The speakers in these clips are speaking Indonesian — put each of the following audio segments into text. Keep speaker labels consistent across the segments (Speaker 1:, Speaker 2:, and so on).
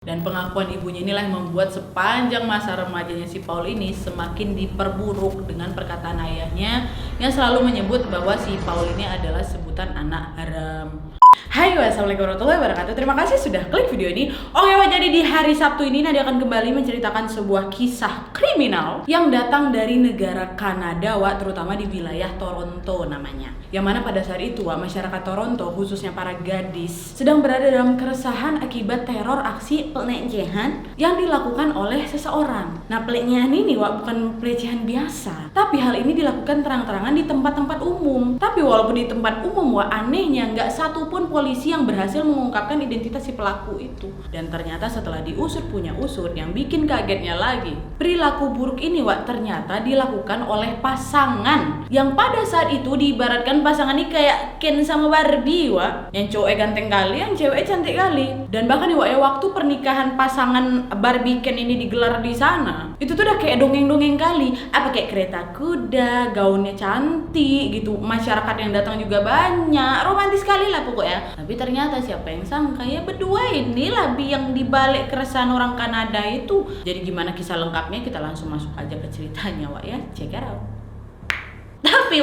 Speaker 1: Dan pengakuan ibunya inilah yang membuat sepanjang masa remajanya si Paul ini semakin diperburuk dengan perkataan ayahnya yang selalu menyebut bahwa si Paul ini adalah sebutan anak haram. Hai, wassalamualaikum warahmatullahi wabarakatuh. Terima kasih sudah klik video ini. Oke, jadi di hari Sabtu ini Nadia akan kembali menceritakan sebuah kisah kriminal yang datang dari negara Kanada, terutama di wilayah Toronto namanya. Yang mana pada saat itu, masyarakat Toronto, khususnya para gadis, sedang berada dalam keresahan akibat teror aksi pelecehan yang dilakukan oleh seseorang. Nah, pelecehan ini, bukan pelecehan biasa, tapi hal ini dilakukan terang-terangan di tempat-tempat umum. Tapi walaupun di tempat umum, anehnya nggak satupun polisi yang berhasil mengungkapkan identitas si pelaku itu. Dan ternyata setelah diusut punya usut, yang bikin kagetnya lagi, perilaku buruk ini ternyata dilakukan oleh pasangan yang pada saat itu diibaratkan pasangan ini kayak Ken sama Barbie, yang cowok ganteng kali, yang cewek cantik kali. Dan bahkan waktu pernikahan pasangan Barbie Ken ini digelar di sana, itu tuh udah kayak dongeng-dongeng kali, kayak kereta kuda, gaunnya cantik gitu, masyarakat yang datang juga banyak, romantis sekali lah pokoknya. Tapi ternyata siapa yang sangka berdua inilah yang dibalik keresahan orang Kanada itu. Jadi gimana kisah lengkapnya, kita langsung masuk aja ke ceritanya check it out. Tapi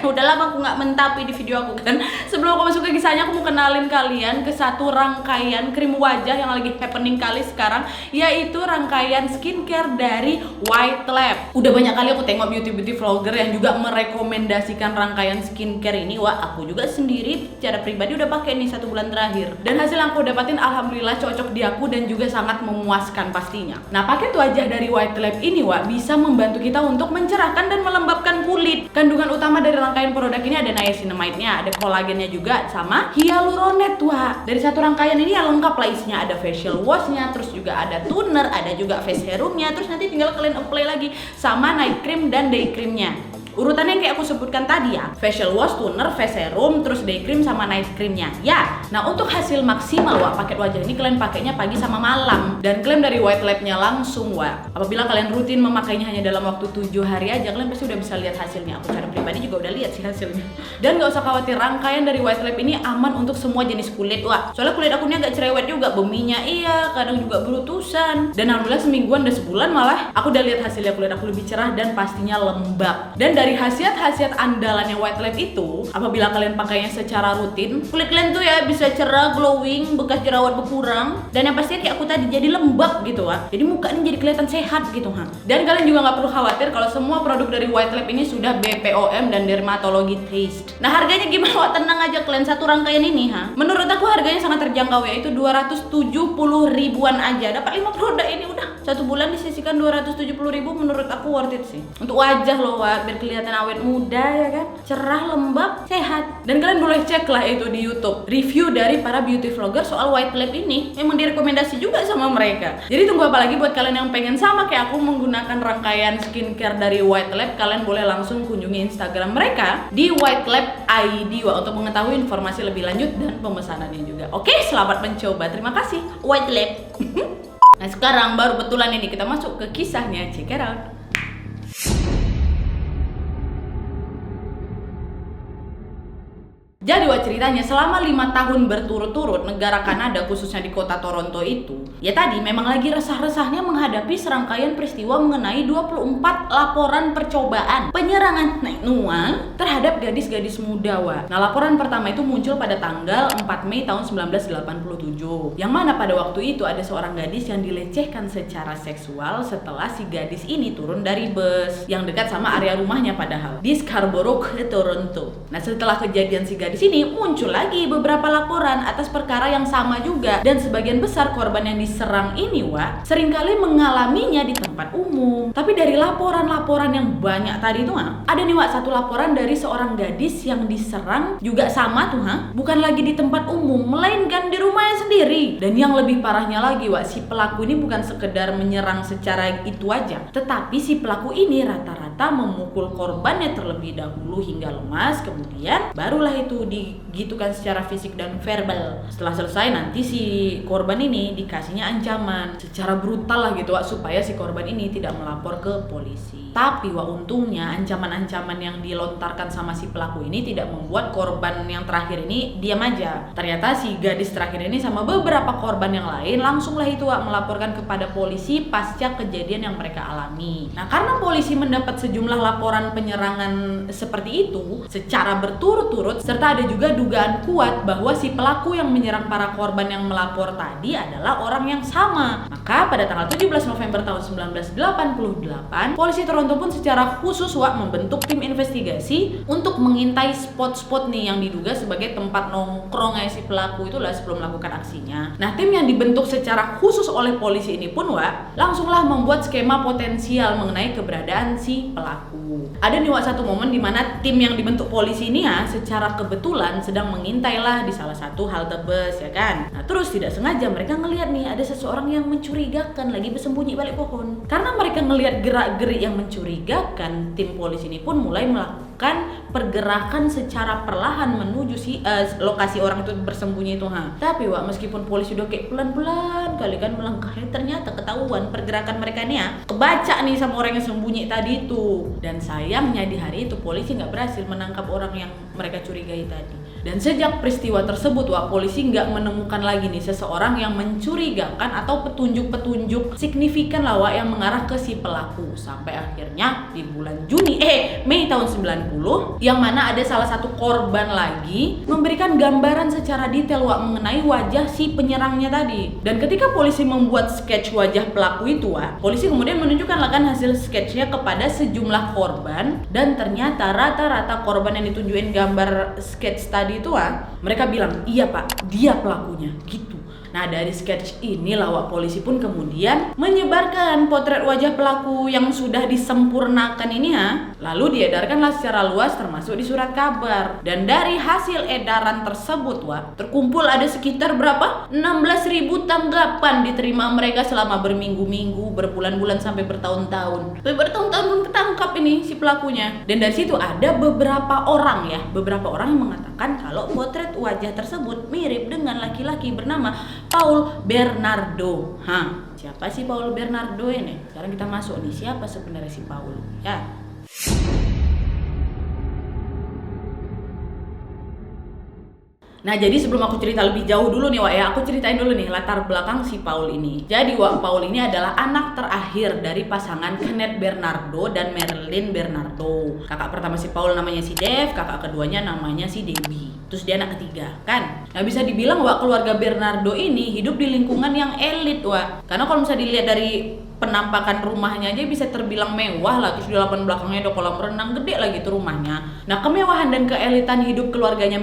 Speaker 1: udah lama aku nggak mentapi di video aku kan. Sebelum aku masuk ke kisahnya, aku mau kenalin kalian ke satu rangkaian krim wajah yang lagi happening kali sekarang, yaitu rangkaian skincare dari White Lab. Udah banyak kali aku tengok beauty vlogger yang juga merekomendasikan rangkaian skincare ini. Aku juga sendiri secara pribadi udah pakai nih 1 bulan terakhir. Dan hasil yang aku dapatin alhamdulillah cocok di aku dan juga sangat memuaskan pastinya. Nah, paket wajah dari White Lab ini bisa membantu kita untuk mencerahkan dan melembabkan kulit. Kandungan utama dari rangkaian produk ini ada niacinamide-nya, ada kolagennya juga, sama hyaluronet. Dari satu rangkaian ini lengkap lah isinya. Ada facial wash-nya, terus juga ada toner, ada juga face serumnya, terus nanti tinggal kalian apply lagi sama night cream dan day creamnya. Urutannya yang kayak aku sebutkan tadi facial wash, toner, face serum, terus day cream sama night creamnya. Nah untuk hasil maksimal paket wajah ini kalian pakainya pagi sama malam. Dan klaim dari White Lab-nya langsung apabila kalian rutin memakainya hanya dalam waktu 7 hari aja, kalian pasti udah bisa lihat hasilnya. Aku secara pribadi juga udah lihat sih hasilnya. Dan gak usah khawatir, rangkaian dari White Lab ini aman untuk semua jenis kulit. Soalnya kulit aku ini agak cerewet juga, beminya kadang juga berutusan. Dan alhamdulillah semingguan udah sebulan malah aku udah lihat hasilnya, kulit aku lebih cerah dan pastinya lembab. Dan dari khasiat-khasiat andalannya White Lab itu, apabila kalian pakainya secara rutin, kulit kalian tuh bisa cerah, glowing, bekas jerawat berkurang, dan yang pastinya kayak aku tadi jadi lembab gitu jadi muka ini jadi kelihatan sehat gitu Dan kalian juga nggak perlu khawatir kalau semua produk dari White Lab ini sudah BPOM dan dermatologi taste. Nah harganya gimana? Tenang aja kalian, satu rangkaian ini menurut aku harganya sangat terjangkau, yaitu 270 ribuan aja. Dapat 5 produk ini udah 1 bulan disisikan 270 ribu, menurut aku worth it sih. Untuk wajah loh biar kelihatan awet muda kan, cerah, lembab, sehat. Dan kalian boleh cek lah itu di YouTube review dari para beauty vlogger soal White Lab ini, memang direkomendasi juga sama mereka. Jadi tunggu apa lagi buat kalian yang pengen sama kayak aku menggunakan rangkaian skincare dari White Lab, kalian boleh langsung kunjungi Instagram mereka di White Lab ID untuk mengetahui informasi lebih lanjut dan pemesanannya juga. Oke, selamat mencoba. Terima kasih White Lab. Nah sekarang baru betulan ini kita masuk ke kisahnya, check it out. Jadi ceritanya selama 5 tahun berturut-turut negara Kanada khususnya di kota Toronto itu tadi memang lagi resah-resahnya menghadapi serangkaian peristiwa mengenai 24 laporan percobaan penyerangan terhadap gadis-gadis muda. Nah laporan pertama itu muncul pada tanggal 4 Mei tahun 1987, yang mana pada waktu itu ada seorang gadis yang dilecehkan secara seksual setelah si gadis ini turun dari bus yang dekat sama area rumahnya padahal di Scarborough, Toronto. Nah setelah kejadian si gadis di sini muncul lagi beberapa laporan atas perkara yang sama juga, dan sebagian besar korban yang diserang ini seringkali mengalaminya di tempat umum. Tapi dari laporan-laporan yang banyak tadi itu ada nih satu laporan dari seorang gadis yang diserang juga sama bukan lagi di tempat umum, melainkan di rumahnya sendiri. Dan yang lebih parahnya lagi si pelaku ini bukan sekedar menyerang secara itu aja, tetapi si pelaku ini rata-rata memukul korbannya terlebih dahulu hingga lemas, kemudian barulah itu digitukan secara fisik dan verbal. Setelah selesai nanti si korban ini dikasihnya ancaman secara brutal lah gitu Wak, supaya si korban ini tidak melapor ke polisi. Tapi Wak, untungnya ancaman-ancaman yang dilontarkan sama si pelaku ini tidak membuat korban yang terakhir ini diam aja. Ternyata si gadis terakhir ini sama beberapa korban yang lain langsunglah itu Wak melaporkan kepada polisi pasca kejadian yang mereka alami. Nah, karena polisi mendapat sejumlah laporan penyerangan seperti itu secara berturut-turut, serta ada juga dugaan kuat bahwa si pelaku yang menyerang para korban yang melapor tadi adalah orang yang sama. Maka pada tanggal 17 November tahun 1988, polisi Toronto pun secara khusus Wak membentuk tim investigasi untuk mengintai spot-spot nih yang diduga sebagai tempat nongkrongnya si pelaku itulah sebelum melakukan aksinya. Nah, tim yang dibentuk secara khusus oleh polisi ini pun Wak langsunglah membuat skema potensial mengenai keberadaan si pelaku. Ada nih Wak satu momen dimana tim yang dibentuk polisi ini ya secara kebetulan sedang mengintailah di salah satu halte bus ya kan. Nah, terus tidak sengaja mereka ngelihat nih ada seseorang yang mencurigakan lagi bersembunyi balik pohon. Karena mereka ngelihat gerak-gerik yang mencurigakan, tim polisi ini pun mulai melakukan pergerakan secara perlahan menuju lokasi orang itu bersembunyi itu Tapi Wak, meskipun polisi udah kayak pelan-pelan kali kan melangkahnya, ternyata ketahuan pergerakan mereka nih ya kebaca nih sama orang yang sembunyi tadi itu. Dan sayangnya di hari itu polisi nggak berhasil menangkap orang yang mereka curigai tadi. Dan sejak peristiwa tersebut Wak, polisi nggak menemukan lagi nih seseorang yang mencurigakan atau petunjuk-petunjuk signifikan lah Wak yang mengarah ke si pelaku. Sampai akhirnya di bulan Mei tahun 90, yang mana ada salah satu korban lagi memberikan gambaran secara detail Wak mengenai wajah si penyerangnya tadi. Dan ketika polisi membuat sketch wajah pelaku itu Wak, polisi kemudian menunjukkan kan hasil sketchnya kepada sejumlah korban, dan ternyata rata-rata korban yang ditunjukin gambar sketch tadi itu Wak, mereka bilang iya Pak, dia pelakunya gitu. Nah, dari sketch inilah Wak, polisi pun kemudian menyebarkan potret wajah pelaku yang sudah disempurnakan ini lalu diedarkanlah secara luas termasuk di surat kabar. Dan dari hasil edaran tersebut Wak, terkumpul ada sekitar berapa? 16.000 tanggapan diterima mereka selama berminggu-minggu, berbulan-bulan sampai bertahun-tahun. Bertahun-tahun pun ketangkap ini si pelakunya. Dan dari situ ada beberapa orang yang mengatakan kalau potret wajah tersebut mirip dengan laki-laki bernama Paul Bernardo. Siapa sih Paul Bernardo ini? Sekarang kita masuk nih, siapa sebenarnya si Paul? Ya. Nah, jadi sebelum aku cerita lebih jauh dulu nih Wak ya, aku ceritain dulu nih latar belakang si Paul ini. Jadi Wak, Paul ini adalah anak terakhir dari pasangan Kenneth Bernardo dan Marilyn Bernardo. Kakak pertama si Paul namanya si Dave, kakak keduanya namanya si Debbie. Terus dia anak ketiga, kan? Nah, bisa dibilang Wak, keluarga Bernardo ini hidup di lingkungan yang elit Wak. Karena kalau misalnya dilihat dari penampakan rumahnya aja bisa terbilang mewah lah. Terus di lapangan belakangnya ada kolam renang gede lagi tuh rumahnya. Nah, kemewahan dan keelitan hidup keluarganya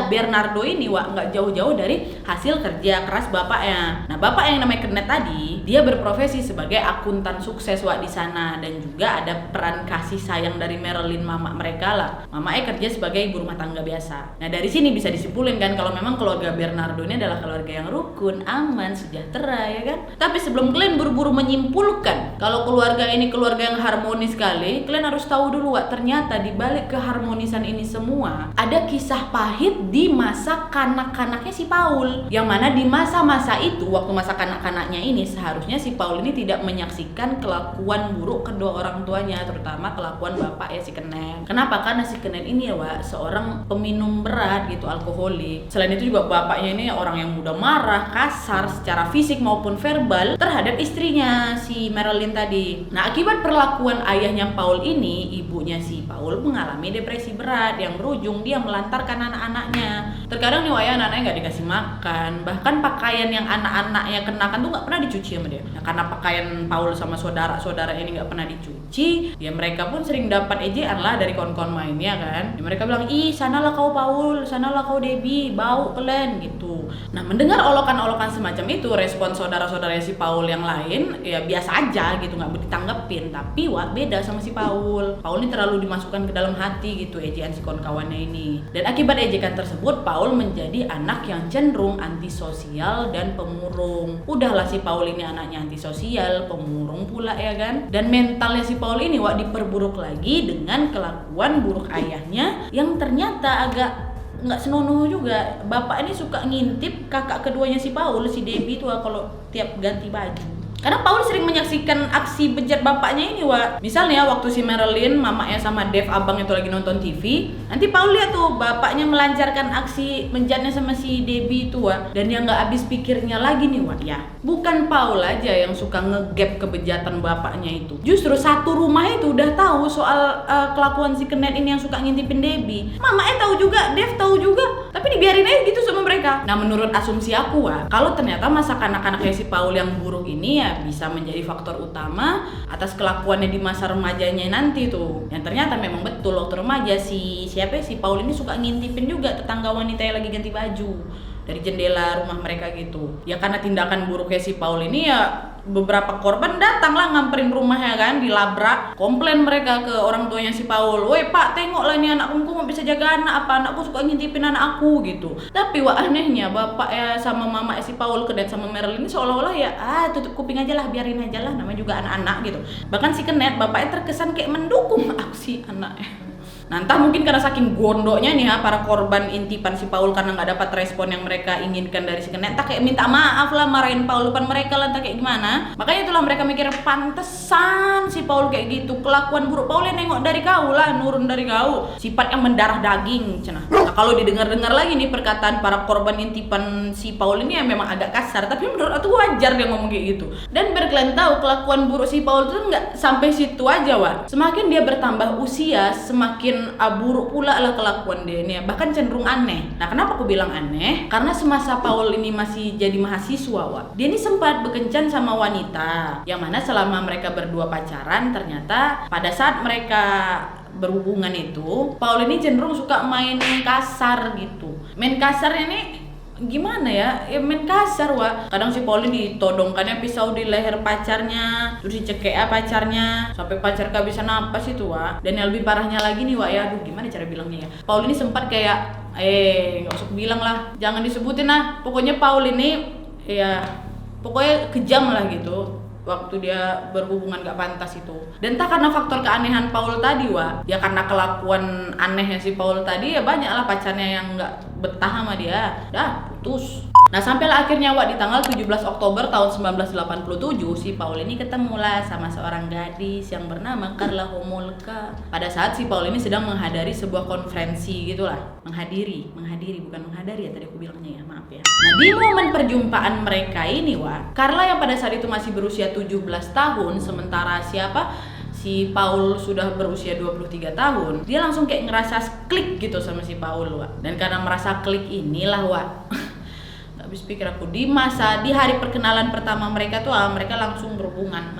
Speaker 1: Bernardo ini Wak nggak jauh-jauh dari hasil kerja keras bapaknya. Nah, bapak yang namanya Kenneth tadi, dia berprofesi sebagai akuntan sukses Wak di sana, dan juga ada peran kasih sayang dari Marilyn, mama mereka lah. Mamanya kerja sebagai ibu rumah tangga biasa. Nah, dari sini bisa disimpulin kan kalau memang keluarga Bernardo ini adalah keluarga yang rukun, aman, sejahtera ya kan. Tapi sebelum kalian buru-buru menyimpulkan kalau keluarga ini keluarga yang harmonis sekali, kalian harus tahu dulu Wak, ternyata di balik keharmonisan ini semua ada kisah pahit di masa kanak-kanaknya si Paul. Yang mana di masa-masa itu, waktu masa kanak-kanaknya ini, seharusnya si Paul ini tidak menyaksikan kelakuan buruk kedua orang tuanya, terutama kelakuan bapak ya si Kenneth. Kenapa? Karena si Kenneth ini ya Wak, seorang peminum berat gitu, alkoholik. Selain itu juga bapaknya ini orang yang mudah marah, kasar secara fisik maupun verbal terhadap istrinya si Marilyn tadi. Nah, akibat perlakuan ayahnya Paul ini, ibunya si Paul mengalami depresi berat yang berujung dia melantarkan anak-anaknya. Terkadang nih Wak ya, anak-anaknya nggak dikasih makan, bahkan pakaian yang anak-anaknya kenakan tuh nggak pernah dicuci sama dia. Nah, karena pakaian Paul sama saudara-saudara ini nggak pernah dicuci, ya mereka pun sering dapat ejekan lah dari kawan-kawan mainnya kan. Ya, mereka bilang, ih sanalah kau Paul, sanalah kau Debbie, bau kalian gitu. Nah, mendengar olokan-olokan semacam itu, respon saudara-saudaranya si Paul yang lain ya biasa aja gitu, nggak ditanggepin. Tapi Wak beda sama si Paul. Paul ini terlalu dimasukkan ke dalam hati gitu ejekan si kawan-kawannya ini. Dan akibat ejekan tersebut, Paul menjadi anak yang cenderung antisosial dan pemurung. Udahlah si Paul ini anaknya antisosial, pemurung pula ya kan. Dan mentalnya si Paul ini Wak diperburuk lagi dengan kelakuan buruk ayahnya yang ternyata agak nggak senonoh juga. Bapak ini suka ngintip kakak keduanya si Paul, si Debbie tuh kalau tiap ganti baju. Karena Paul sering menyaksikan aksi bejat bapaknya ini, Wak. Misalnya waktu si Marilyn, mamanya sama Dave, abang itu lagi nonton TV, nanti Paul lihat tuh bapaknya melancarkan aksi bejatnya sama si Debbie itu, Wak. Dan yang nggak habis pikirnya lagi nih, Wak, ya. Bukan Paul aja yang suka ngegap kebejatan bapaknya itu. Justru satu rumah itu udah tahu soal kelakuan si Kenet ini yang suka ngintipin Debbie. Mamanya tahu juga, Dave tahu juga, tapi dibiarin aja gitu sama mereka. Nah, menurut asumsi aku, Wak, kalau ternyata masa kanak-kanaknya si Paul yang buruk ini ya bisa menjadi faktor utama atas kelakuannya di masa remajanya nanti tuh. Yang ternyata memang betul waktu remaja si Paul ini suka ngintipin juga tetangga wanita yang lagi ganti baju dari jendela rumah mereka gitu. Ya karena tindakan buruknya si Paul ini ya beberapa korban datanglah ngamperin rumahnya kan, dilabrak, komplain mereka ke orang tuanya si Paul, "Woi Pak, tengoklah nih anakku nggak bisa jaga anak, apa anakku suka ngintipin anak aku," gitu. Tapi wah anehnya bapak ya sama mama si Paul, Kenet sama Marilyn ini seolah-olah ya tutup kuping aja lah, biarin aja lah, namanya juga anak-anak gitu. Bahkan si Kenet bapaknya terkesan kayak mendukung aksi anaknya. Nah entah mungkin karena saking gondoknya nih para korban intipan si Paul karena nggak dapat respon yang mereka inginkan dari si Kenet, entah kayak minta maaf lah, marahin Paul depan mereka lah, entah kayak gimana. Makanya itulah mereka mikir pantesan si Paul kayak gitu, kelakuan buruk Paul yang nengok dari kau lah, nurun dari kau, sifat yang mendarah daging cenah. Nah kalau didengar-dengar lagi nih perkataan para korban intipan si Paul ini ya memang agak kasar, tapi menurut aku wajar dia ngomong kayak gitu. Dan biar kalian tahu kelakuan buruk si Paul itu nggak sampai situ aja, Wak. Semakin dia bertambah usia, semakin buruk pula lah kelakuan dia ini, bahkan cenderung aneh. Nah kenapa aku bilang aneh? Karena semasa Paul ini masih jadi mahasiswa, Wak, dia ini sempat berkencan sama wanita, yang mana selama mereka berdua pacaran, ternyata pada saat mereka berhubungan itu, Paul ini cenderung suka main kasar gitu. Main kasarnya nih gimana ya main kasar, Wak. Kadang si Paul ini ditodongkannya pisau di leher pacarnya, terus dicekek pacarnya sampai pacar gak bisa napas itu, Wak. Dan yang lebih parahnya lagi nih, Wak, ya aduh gimana cara bilangnya ya, Paul ini sempat kayak gak usah bilang lah, jangan disebutin lah, pokoknya Paul ini ya pokoknya kejam lah gitu waktu dia berhubungan gak pantas itu. Dan tak karena faktor keanehan Paul tadi, Wak, ya karena kelakuan anehnya si Paul tadi ya banyak lah pacarnya yang gak betah sama dia, dah putus. Nah sampailah akhirnya, Wak, di tanggal 17 Oktober tahun 1987 si Paul ini ketemulah sama seorang gadis yang bernama Karla Homolka. Pada saat si Paul ini sedang menghadiri sebuah konferensi gitulah, menghadiri bukan menghadari ya tadi aku bilangnya ya, maaf ya. Nah di momen perjumpaan mereka ini, Wak, Karla yang pada saat itu masih berusia 17 tahun, sementara si Paul sudah berusia 23 tahun, dia langsung kayak ngerasa klik gitu sama si Paul, Wak. Dan karena merasa klik inilah, Wak, gak habis pikir aku, di hari perkenalan pertama mereka tuh mereka langsung berhubungan,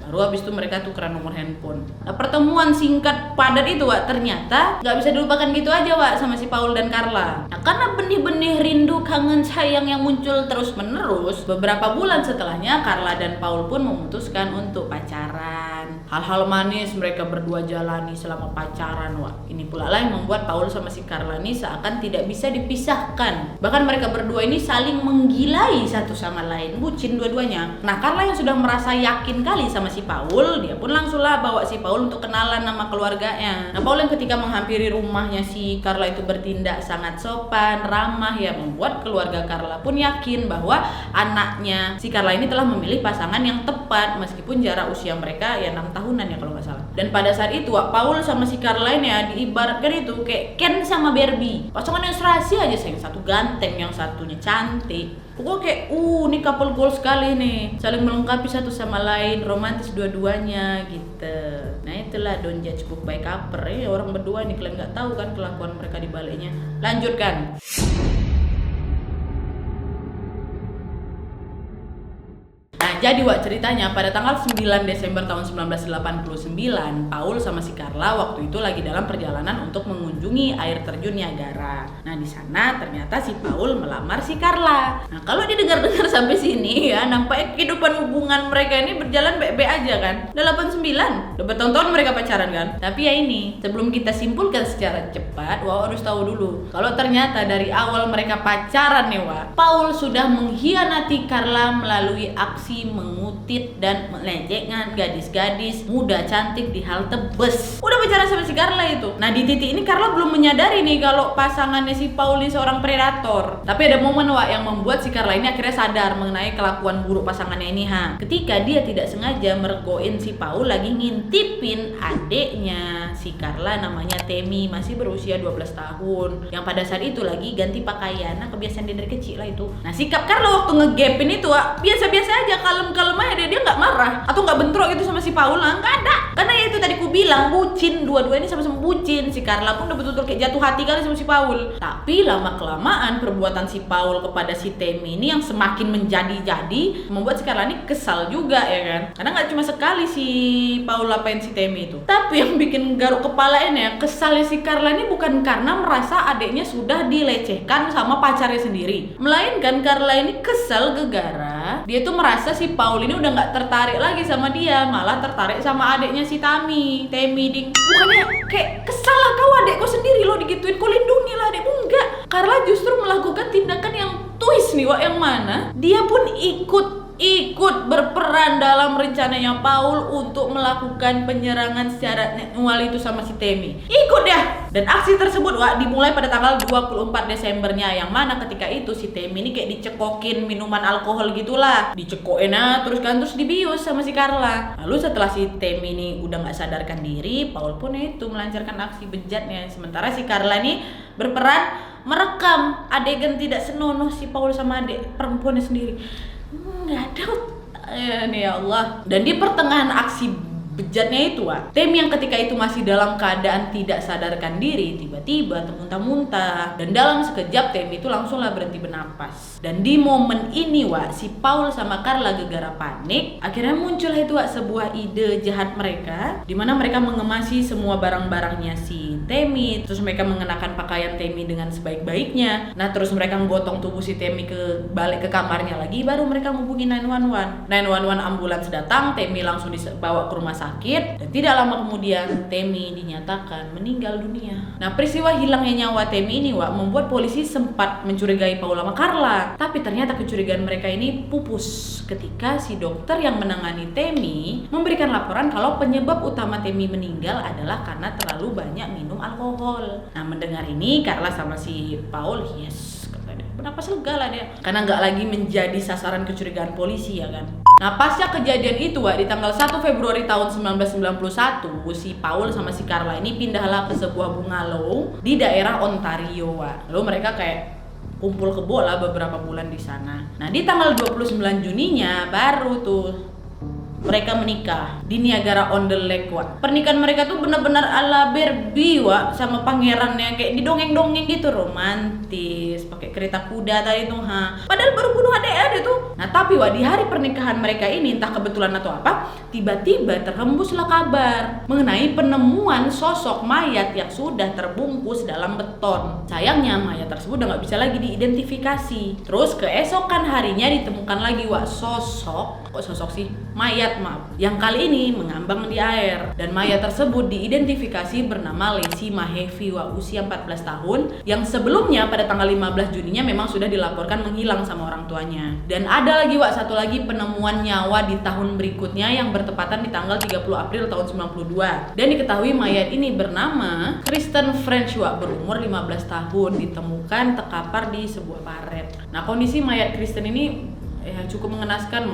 Speaker 1: baru habis itu mereka tukeran nomor handphone. Nah pertemuan singkat padat itu, Wak, ternyata gak bisa dilupakan gitu aja, Wak, sama si Paul dan Karla. Nah karena benih-benih rindu kangen sayang yang muncul terus menerus, beberapa bulan setelahnya Karla dan Paul pun memutuskan untuk pacaran. Hal-hal manis mereka berdua jalani selama pacaran, Wak. Ini pula lah yang membuat Paul sama si Karla ini seakan tidak bisa dipisahkan. Bahkan mereka berdua ini saling menggilai satu sama lain, bucin dua-duanya. Nah Karla yang sudah merasa yakin kali sama si Paul, dia pun langsunglah bawa si Paul untuk kenalan sama keluarganya. Nah Paul yang ketika menghampiri rumahnya si Karla itu bertindak sangat sopan, ramah, ya membuat keluarga Karla pun yakin bahwa anaknya si Karla ini telah memilih pasangan yang tepat meskipun jarak usia mereka ya 6 tahunan ya kalau nggak salah. Dan pada saat itu, Wak, Paul sama si Karla ini ya diibaratkan itu kayak Ken sama Barbie, pasangan yang serasi aja, yang satu ganteng, yang satunya cantik. Pokoknya kayak ini couple goal sekali nih, saling melengkapi satu sama lain, romantis dua-duanya gitu. Nah itulah don't judge book by cover ya, orang berdua nih, kalian nggak tahu kan kelakuan mereka di baliknya. Lanjutkan. Jadi, Wak, ceritanya pada tanggal 9 Desember tahun 1989, Paul sama si Karla waktu itu lagi dalam perjalanan untuk mengunjungi air terjun Niagara. Nah, di sana ternyata si Paul melamar si Karla. Nah, kalau didengar-dengar sampai sini ya, nampaknya kehidupan hubungan mereka ini berjalan baik-baik aja kan. Udah 89, udah bertahun-tahun mereka pacaran kan. Tapi ya ini, sebelum kita simpulkan secara cepat, Wak harus tahu dulu kalau ternyata dari awal mereka pacaran nih, Wak, Paul sudah mengkhianati Karla melalui aksi memaki, mengutit, dan melecehkan gadis-gadis muda cantik di halte bus. Udah bicara sama si Carla itu. Nah di titik ini Carla belum menyadari nih kalau pasangannya si Paul ini seorang predator. Tapi ada momen yang membuat si Carla ini akhirnya sadar mengenai kelakuan buruk pasangannya ini ketika dia tidak sengaja meregoin si Paul lagi ngintipin adeknya si Carla, namanya Temi, masih berusia 12 tahun, yang pada saat itu lagi ganti pakaian. Nah kebiasaan dia dari kecil lah itu. Nah sikap Carla waktu ngegapin itu biasa-biasa aja, kalem-kalem aja, dia nggak marah atau nggak bentrok gitu sama si Paul, nggak ada. Karena ya itu tadi ku bilang, bucin, dua-dua ini sama-sama bucin. Si Carla pun udah betul-betul kayak jatuh hati kali sama si Paul. Tapi lama-kelamaan perbuatan si Paul kepada si Temi ini yang semakin menjadi-jadi membuat si Carla ini kesal juga ya kan. Karena nggak cuma sekali si Paul apain si Temi itu. Tapi yang bikin garuk kepala ini ya, kesalnya si Carla ini bukan karena merasa adiknya sudah dilecehkan sama pacarnya sendiri, melainkan Carla ini kesal gegara dia tuh merasa si Paul ini udah nggak tertarik lagi sama dia, malah tertarik sama adiknya si Temi ding. Bukannya kayak kesal lah, kau adekku sendiri lo digituin, kau lindungi lah adekmu. Enggak, Carla justru melakukan tindakan yang twist nih yang mana dia pun ikut berperan dalam rencananya Paul untuk melakukan penyerangan secara seksual itu sama si Temi. Ikut ya. Dan aksi tersebut dimulai pada tanggal 24 Desembernya, yang mana ketika itu si Temi ini kayak dicekokin minuman alkohol gitulah. Dicekokin terus dibius sama si Carla. Lalu setelah si Temi ini udah gak sadarkan diri, Paul pun itu melancarkan aksi bejatnya. Sementara si Carla ini berperan merekam adegan tidak senonoh si Paul sama adik perempuannya sendiri. Nggak ada nih ya Allah. Dan di pertengahan aksi bejatnya itu Temi yang ketika itu masih dalam keadaan tidak sadarkan diri tiba-tiba termuntah-muntah, dan dalam sekejap Temi itu langsunglah berhenti bernapas. Dan di momen ini si Paul sama Carla gegara panik, akhirnya muncullah itu sebuah ide jahat mereka, di mana mereka mengemasi semua barang-barangnya si Temi, terus mereka mengenakan pakaian Temi dengan sebaik-baiknya. Nah terus mereka menggotong tubuh si Temi balik ke kamarnya lagi, baru mereka menghubungi 911. Ambulans datang, Temi langsung dibawa ke rumah sakit, dan tidak lama kemudian Temi dinyatakan meninggal dunia. Nah peristiwa hilangnya nyawa Temi ini membuat polisi sempat mencurigai Paul sama Carla. Tapi ternyata kecurigaan mereka ini pupus ketika si dokter yang menangani Temi memberikan laporan kalau penyebab utama Temi meninggal adalah karena terlalu banyak minum alkohol. Nah mendengar ini Carla sama si Paul kenapa lega lah dia, karena nggak lagi menjadi sasaran kecurigaan polisi ya kan. Nah pasca kejadian itu di tanggal 1 Februari tahun 1991 si Paul sama si Carla ini pindahlah ke sebuah bungalow di daerah Ontario. Lalu mereka kayak kumpul kebo lah beberapa bulan di sana. Nah di tanggal 29 Juninya baru tuh mereka menikah di Niagara on the Lake. Pernikahan mereka tuh benar-benar ala Barbie sama pangerannya, kayak di dongeng-dongeng gitu, romantis, pakai kereta kuda tadi tuh padahal baru bunuh adek tuh. Nah tapi di hari pernikahan mereka ini entah kebetulan atau apa, tiba-tiba terhembuslah kabar mengenai penemuan sosok mayat yang sudah terbungkus dalam beton. Sayangnya mayat tersebut udah nggak bisa lagi diidentifikasi. Terus keesokan harinya ditemukan lagi mayat yang kali ini mengambang di air, dan mayat tersebut diidentifikasi bernama Lacey Mahevi usia 14 tahun, yang sebelumnya pada tanggal 15 Juninya memang sudah dilaporkan menghilang sama orang tuanya. Dan ada lagi satu lagi penemuan nyawa di tahun berikutnya yang bertepatan di tanggal 30 April tahun 92, dan diketahui mayat ini bernama Kristen French berumur 15 tahun, ditemukan terkapar di sebuah paret. Nah kondisi mayat Kristen ini cukup mengenaskan.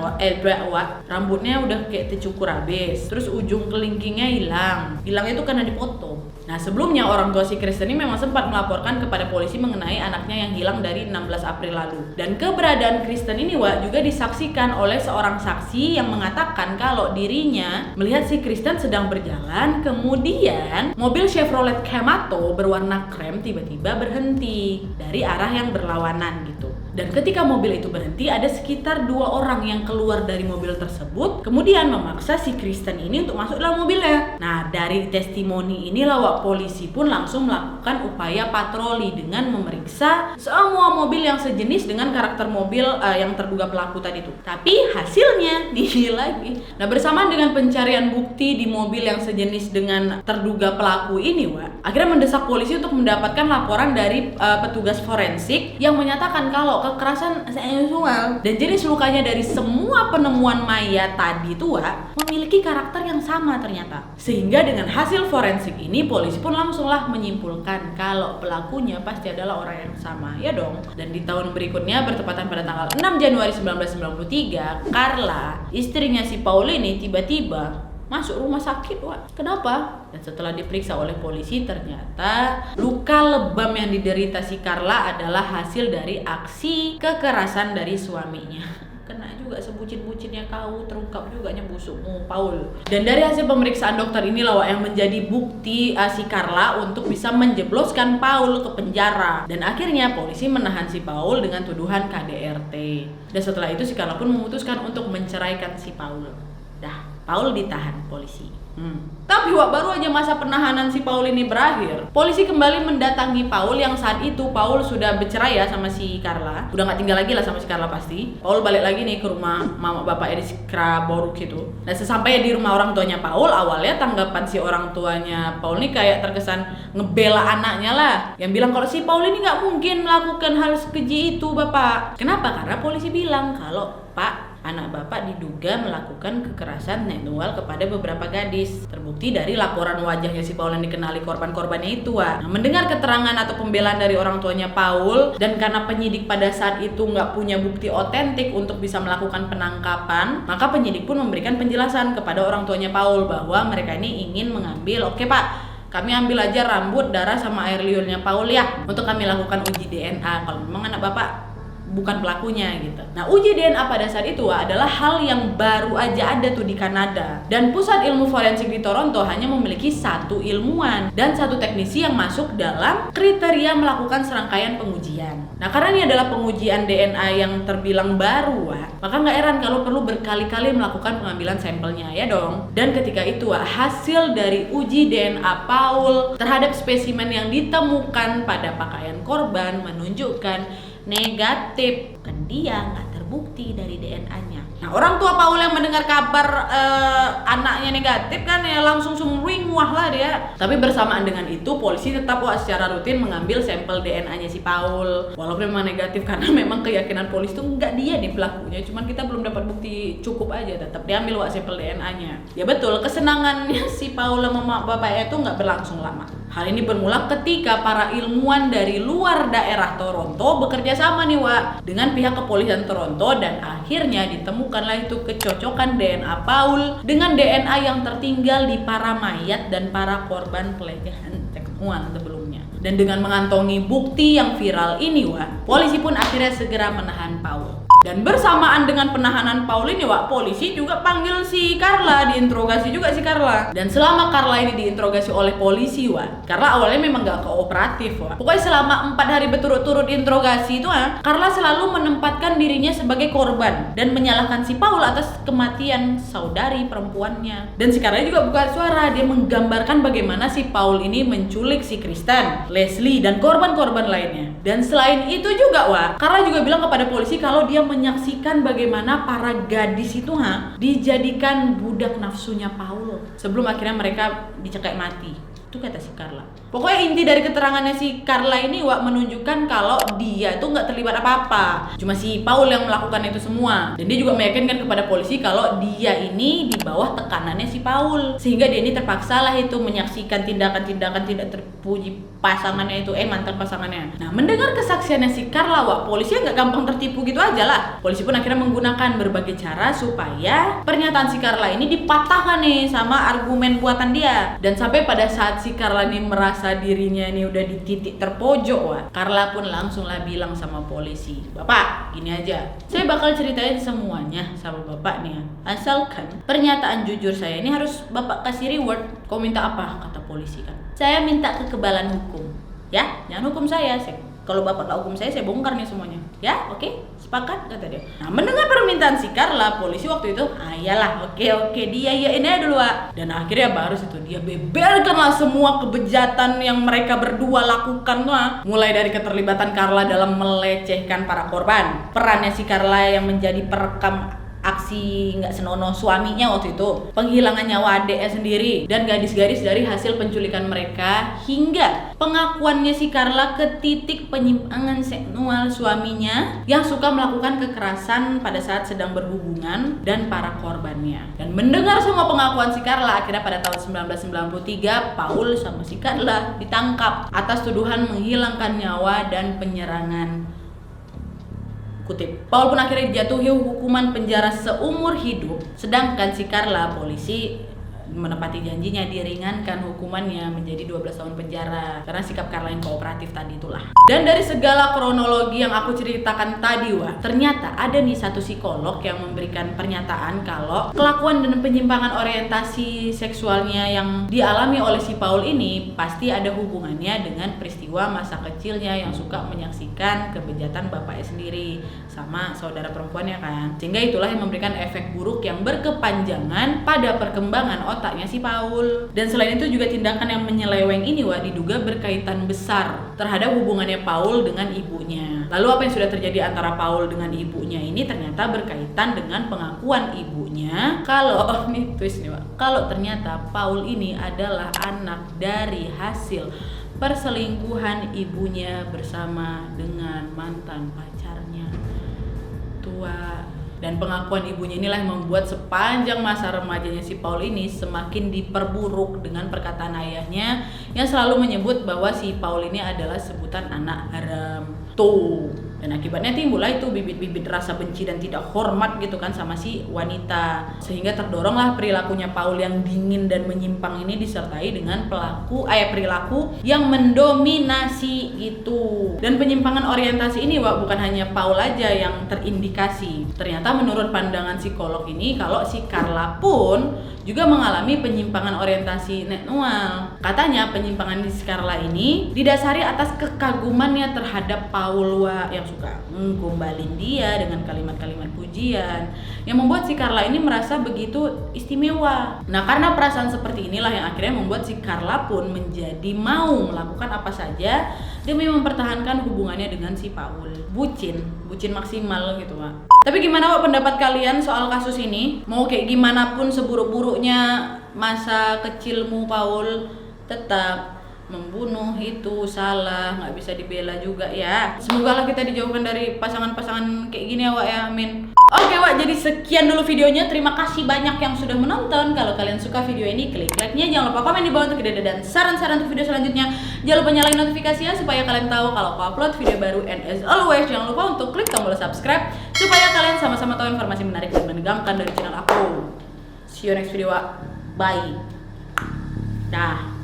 Speaker 1: Rambutnya udah kayak tercukur habis, terus ujung kelingkingnya hilang itu karena dipotong. Nah sebelumnya orang tua si Kristen ini memang sempat melaporkan kepada polisi mengenai anaknya yang hilang dari 16 April lalu. Dan keberadaan Kristen ini juga disaksikan oleh seorang saksi yang mengatakan kalau dirinya melihat si Kristen sedang berjalan, kemudian mobil Chevrolet Camaro berwarna krem tiba-tiba berhenti dari arah yang berlawanan gitu. Dan ketika mobil itu berhenti, ada sekitar 2 orang yang keluar dari mobil tersebut, kemudian memaksa si Kristen ini untuk masuk dalam mobilnya. Nah dari testimoni inilah polisi pun langsung melakukan upaya patroli dengan memeriksa semua mobil yang sejenis dengan karakter mobil yang terduga pelaku tadi itu. Tapi hasilnya dinilai lagi. Nah bersamaan dengan pencarian bukti di mobil yang sejenis dengan terduga pelaku ini akhirnya mendesak polisi untuk mendapatkan laporan dari petugas forensik yang menyatakan kalau kekerasan seksual. Dan jenis lukanya dari semua penemuan mayat tadi tuh memiliki karakter yang sama ternyata. Sehingga dengan hasil forensik ini polisi pun langsunglah menyimpulkan kalau pelakunya pasti adalah orang yang sama, ya dong. Dan di tahun berikutnya bertepatan pada tanggal 6 Januari 1993, Carla, istrinya si Paul ini tiba-tiba masuk rumah sakit, Kenapa? Dan setelah diperiksa oleh polisi, ternyata luka lebam yang diderita si Carla adalah hasil dari aksi kekerasan dari suaminya. Kena juga sebucin-bucinnya kau, terungkap juga busukmu, Paul. Dan dari hasil pemeriksaan dokter inilah yang menjadi bukti si Carla untuk bisa menjebloskan Paul ke penjara. Dan akhirnya polisi menahan si Paul dengan tuduhan KDRT. Dan setelah itu si Carla pun memutuskan untuk menceraikan si Paul. Paul ditahan polisi. Tapi baru aja masa penahanan si Paul ini berakhir, polisi kembali mendatangi Paul yang saat itu Paul sudah bercerai ya sama si Carla. Udah gak tinggal lagi lah sama si Carla pasti. Paul balik lagi nih ke rumah mama bapaknya di Skraborg gitu. Dan sesampainya di rumah orang tuanya Paul, awalnya tanggapan si orang tuanya Paul ini kayak terkesan ngebela anaknya lah, yang bilang kalau si Paul ini gak mungkin melakukan hal sekeji itu, Bapak. Kenapa? Karena polisi bilang kalau, Pak, anak bapak diduga melakukan kekerasan seksual kepada beberapa gadis. Terbukti dari laporan wajahnya si Paul yang dikenali korban-korbannya itu. Nah, mendengar keterangan atau pembelaan dari orang tuanya Paul, dan karena penyidik pada saat itu nggak punya bukti otentik untuk bisa melakukan penangkapan, maka penyidik pun memberikan penjelasan kepada orang tuanya Paul bahwa mereka ini ingin mengambil, oke Pak, kami ambil aja rambut, darah, sama air liurnya Paul ya, untuk kami lakukan uji DNA kalau memang anak bapak bukan pelakunya gitu. Nah, uji DNA pada saat itu adalah hal yang baru aja ada tuh di Kanada. Dan pusat ilmu forensik di Toronto hanya memiliki satu ilmuwan dan satu teknisi yang masuk dalam kriteria melakukan serangkaian pengujian. Nah, karena ini adalah pengujian DNA yang terbilang baru, maka nggak heran kalau perlu berkali-kali melakukan pengambilan sampelnya, ya dong. Dan ketika itu hasil dari uji DNA Paul terhadap spesimen yang ditemukan pada pakaian korban menunjukkan negatif, kan dia nggak terbukti dari DNA-nya. Nah, orang tua Paul yang mendengar kabar anaknya negatif kan ya langsung sumring lah dia. Tapi bersamaan dengan itu polisi tetap secara rutin mengambil sampel DNA-nya si Paul, walaupun memang negatif karena memang keyakinan polisi tuh nggak dia nih pelakunya, cuman kita belum dapat bukti cukup aja, tetap diambil sampel DNA-nya. Ya betul, kesenangannya si Paul sama bapaknya itu nggak berlangsung lama. Hal ini bermula ketika para ilmuwan dari luar daerah Toronto bekerja sama nih dengan pihak kepolisian Toronto, dan akhirnya ditemukanlah itu kecocokan DNA Paul dengan DNA yang tertinggal di para mayat dan para korban pelecehan seksual sebelumnya. Dan dengan mengantongi bukti yang viral ini polisi pun akhirnya segera menahan Paul. Dan bersamaan dengan penahanan Paul ini polisi juga panggil si Carla, diinterogasi juga si Carla. Dan selama Carla ini diinterogasi oleh polisi Carla awalnya memang gak kooperatif Pokoknya selama 4 hari berturut-turut interogasi itu Carla selalu menempatkan dirinya sebagai korban dan menyalahkan si Paul atas kematian saudari perempuannya. Dan si Carla juga buka suara, dia menggambarkan bagaimana si Paul ini menculik si Kristen, Leslie, dan korban-korban lainnya. Dan selain itu juga Carla juga bilang kepada polisi kalau dia menyaksikan bagaimana para gadis itu dijadikan budak nafsunya Paul sebelum akhirnya mereka dicekek mati. Itu kata si Carla. Pokoknya inti dari keterangannya si Carla ini menunjukkan kalau dia tuh nggak terlibat apa-apa, cuma si Paul yang melakukan itu semua. Dan dia juga meyakinkan kepada polisi kalau dia ini di bawah tekanannya si Paul, sehingga dia ini terpaksa lah itu menyaksikan tindakan-tindakan tidak terpuji pasangannya itu, mantan pasangannya. Nah, mendengar kesaksiannya si Carla polisi nggak gampang tertipu gitu aja lah. Polisi pun akhirnya menggunakan berbagai cara supaya pernyataan si Carla ini dipatahkan nih sama argumen buatan dia. Dan sampai pada saat si Carla ini merasa dirinya ini udah di titik terpojok Carla pun langsung lah bilang sama polisi, "Bapak, gini aja, saya bakal ceritain semuanya sama bapak nih asalkan pernyataan jujur saya ini harus bapak kasih reward." "Kau minta apa?" kata polisi kan. "Saya minta kekebalan hukum, ya, jangan hukum saya. Kalau bapak gak hukum saya bongkar nih semuanya. Ya, oke, sepakat?" kata dia. Nah, mendengar permintaan si Carla, polisi waktu itu, iyalah, oke, dia ini aja dulu Dan akhirnya baru itu dia beberkanlah semua kebejatan yang mereka berdua lakukan mulai dari keterlibatan Carla dalam melecehkan para korban, perannya si Carla yang menjadi perekam aksi nggak senonoh suaminya waktu itu, penghilangan nyawa adeknya sendiri, dan gadis-gadis dari hasil penculikan mereka, hingga pengakuannya si Carla ke titik penyimpangan seksual suaminya yang suka melakukan kekerasan pada saat sedang berhubungan dan para korbannya. Dan mendengar semua pengakuan si Carla, akhirnya pada tahun 1993 Paul sama si Carla ditangkap atas tuduhan menghilangkan nyawa dan penyerangan. Kutip, Paul pun akhirnya dijatuhi hukuman penjara seumur hidup, sedangkan si Carla, polisi menepati janjinya, diringankan hukumannya menjadi 12 tahun penjara karena sikap Carla yang kooperatif tadi itulah. Dan dari segala kronologi yang aku ceritakan tadi, ternyata ada nih satu psikolog yang memberikan pernyataan kalau kelakuan dan penyimpangan orientasi seksualnya yang dialami oleh si Paul ini pasti ada hubungannya dengan peristiwa masa kecilnya yang suka menyaksikan kebejatan bapaknya sendiri sama saudara perempuannya kan. Sehingga itulah yang memberikan efek buruk yang berkepanjangan pada perkembangan otaknya si Paul. Dan selain itu juga tindakan yang menyeleweng ini diduga berkaitan besar terhadap hubungannya Paul dengan ibunya. Lalu apa yang sudah terjadi antara Paul dengan ibunya ini ternyata berkaitan dengan pengakuan ibunya kalau nih twist nih kalau ternyata Paul ini adalah anak dari hasil perselingkuhan ibunya bersama dengan mantan pacarnya tua. Dan pengakuan ibunya inilah yang membuat sepanjang masa remajanya si Paul ini semakin diperburuk dengan perkataan ayahnya yang selalu menyebut bahwa si Paul ini adalah sebutan anak haram. Tuh. Dan akibatnya timbullah itu bibit-bibit rasa benci dan tidak hormat gitu kan sama si wanita. Sehingga terdoronglah perilakunya Paul yang dingin dan menyimpang ini disertai dengan perilaku yang mendominasi gitu. Dan penyimpangan orientasi ini bukan hanya Paul aja yang terindikasi. Ternyata menurut pandangan psikolog ini kalau si Carla pun juga mengalami penyimpangan orientasi seksual. Katanya penyimpangan si Carla ini didasari atas kekagumannya terhadap Paul yang suka menggombalin dia dengan kalimat-kalimat pujian yang membuat si Carla ini merasa begitu istimewa. Nah, karena perasaan seperti inilah yang akhirnya membuat si Carla pun menjadi mau melakukan apa saja demi mempertahankan hubungannya dengan si Paul. Bucin maksimal gitu, Pak. Tapi gimana pendapat kalian soal kasus ini? Mau kayak gimana pun seburuk-buruknya masa kecilmu Paul, tetap membunuh itu salah, nggak bisa dibela juga ya. Semoga lah kita dijauhkan dari pasangan-pasangan kayak gini ya, amin. Oke jadi sekian dulu videonya. Terima kasih banyak yang sudah menonton. Kalau kalian suka video ini, klik like-nya. Jangan lupa komen di bawah untuk ide dan saran-saran untuk video selanjutnya. Jangan lupa nyalain notifikasinya supaya kalian tahu kalau aku upload video baru. And as always, jangan lupa untuk klik tombol subscribe supaya kalian sama-sama tahu informasi menarik dan menegangkan dari channel aku. See you next video, bye. Dah.